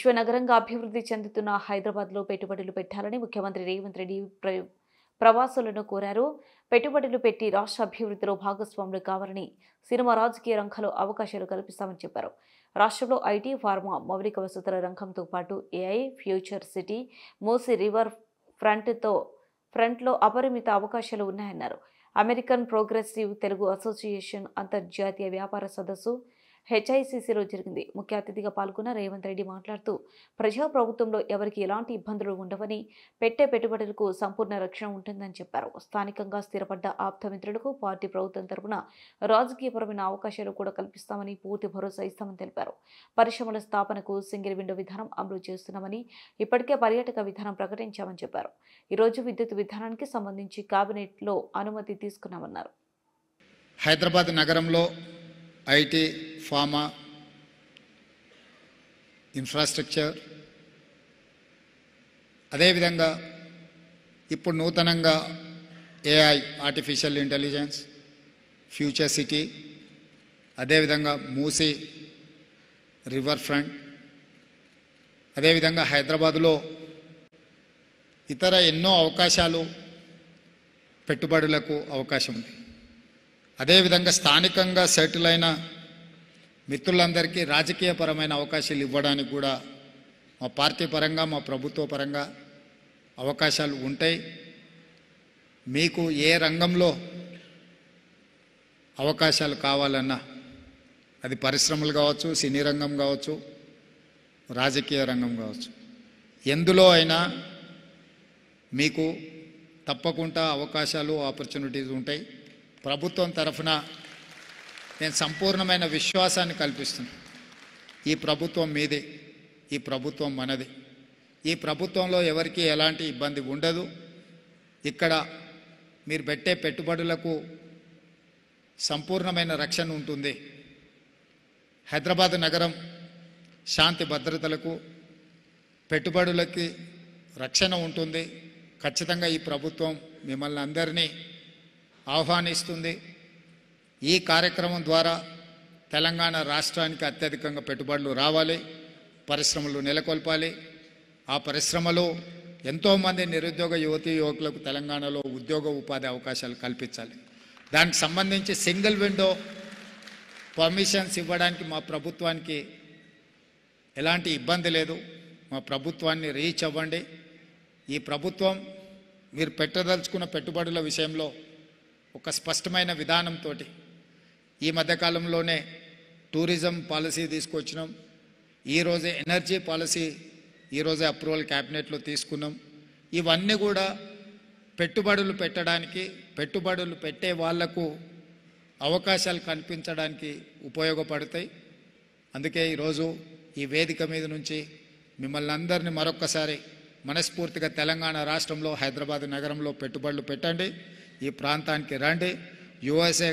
విశ్వనగరంగా అభివృద్ధి చెందుతున్న హైదరాబాద్లో పెట్టుబడులు పెట్టాలని ముఖ్యమంత్రి రేవంత్ రెడ్డి ప్రవాసులను కోరారు. పెట్టుబడులు పెట్టి రాష్ట్ర అభివృద్ధిలో భాగస్వాములు కావాలని, సినిమా రాజకీయ రంగంలో అవకాశాలు కల్పిస్తామని చెప్పారు. రాష్ట్రంలో ఐటీ, ఫార్మా, మౌలిక వసతుల రంగంతో పాటు AI, future city, Musi river ఫ్రంట్లో అపరిమిత అవకాశాలు ఉన్నాయన్నారు. అమెరికన్ ప్రోగ్రెసివ్ తెలుగు అసోసియేషన్ అంతర్జాతీయ వ్యాపార సదస్సు హెచ్ఐసిసిలో జరిగింది. ముఖ్య అతిథిగా పాల్గొన్న రేవంత్ రెడ్డి మాట్లాడుతూ, ప్రజాప్రభుత్వంలో ఎవరికి ఎలాంటి ఇబ్బందులు ఉండవని, పెట్టే పెట్టుబడులకు సంపూర్ణ రక్షణ ఉంటుందని చెప్పారు. స్థానికంగా స్థిరపడ్డ ఆప్తమిత్రులకు పార్టీ ప్రభుత్వం తరపున రాజకీయపరమైన అవకాశాలు కూడా కల్పిస్తామని, పూర్తి భరోసా ఇస్తామని తెలిపారు. పరిశ్రమల స్థాపనకు సింగిల్ విండో విధానం అమలు చేస్తున్నామని, ఇప్పటికే పర్యాటక విధానం ప్రకటించామని చెప్పారు. ఈరోజు విద్యుత్ విధానానికి సంబంధించి కేబినెట్లో అనుమతి తీసుకున్నామన్నారు. హైదరాబాద్ నగరంలో ఐటీ, ఫార్మా, ఇన్ఫ్రాస్ట్రక్చర్, అదేవిధంగా ఇప్పుడు నూతనంగా AI, artificial intelligence, future city, అదేవిధంగా మూసీ రివర్ ఫ్రంట్, అదేవిధంగా హైదరాబాదులో ఇతర ఎన్నో అవకాశాలు, పెట్టుబడులకు అవకాశం ఉంది. అదేవిధంగా స్థానికంగా సెటిల్ అయిన మిత్రులందరికీ రాజకీయపరమైన అవకాశాలు ఇవ్వడానికి కూడా మా పార్టీ పరంగా, మా ప్రభుత్వ పరంగా అవకాశాలు ఉంటాయి. మీకు ఏ రంగంలో అవకాశాలు కావాలన్నా, అది పరిశ్రమలు కావచ్చు, సినీ రంగం కావచ్చు, రాజకీయ రంగం కావచ్చు, ఎందులో అయినా మీకు తప్పకుండా అవకాశాలు, ఆపర్చునిటీస్ ఉంటాయి. ప్రభుత్వం తరఫున నేను సంపూర్ణమైన విశ్వాసాన్ని కల్పిస్తున్నాను. ఈ ప్రభుత్వం మీదే, ఈ ప్రభుత్వం మనది. ఈ ప్రభుత్వంలో ఎవరికి ఎలాంటి ఇబ్బంది ఉండదు. ఇక్కడ మీరు పెట్టే పెట్టుబడులకు సంపూర్ణమైన రక్షణ ఉంటుంది. హైదరాబాద్ నగరం శాంతి భద్రతలకు, పెట్టుబడులకి రక్షణ ఉంటుంది. ఖచ్చితంగా ఈ ప్రభుత్వం మిమ్మల్ని అందరినీ ఆహ్వానిస్తుంది. ఈ కార్యక్రమం ద్వారా తెలంగాణ రాష్ట్రానికి అత్యధికంగా పెట్టుబడులు రావాలి, పరిశ్రమలు నెలకొల్పాలి. ఆ పరిశ్రమలో ఎంతోమంది నిరుద్యోగ యువతీ యువకులకు తెలంగాణలో ఉద్యోగ ఉపాధి అవకాశాలు కల్పించాలి. దానికి సంబంధించి సింగిల్ విండో పర్మిషన్స్ ఇవ్వడానికి మా ప్రభుత్వానికి ఎలాంటి ఇబ్బంది లేదు. మా ప్రభుత్వాన్ని రీచ్ అవ్వండి. ఈ ప్రభుత్వం మీరు పెట్టదలుచుకున్న పెట్టుబడుల విషయంలో ఒక స్పష్టమైన విధానంతో ఈ మధ్యకాలంలోనే టూరిజం పాలసీ తీసుకొచ్చినాం. ఈరోజే ఎనర్జీ పాలసీ ఈరోజే అప్రూవల్ క్యాబినెట్లో తీసుకున్నాం. ఇవన్నీ కూడా పెట్టుబడులు పెట్టడానికి, పెట్టుబడులు పెట్టే వాళ్లకు అవకాశాలు కల్పించడానికి ఉపయోగపడతాయి. అందుకే ఈరోజు ఈ వేదిక మీద నుంచి మిమ్మల్ని అందరినీ మరొక్కసారి మనస్ఫూర్తిగా తెలంగాణ రాష్ట్రంలో, హైదరాబాద్ నగరంలో పెట్టుబడులు పెట్టండి, ఈ ప్రాంతానికి రండి. యుఎస్ఏ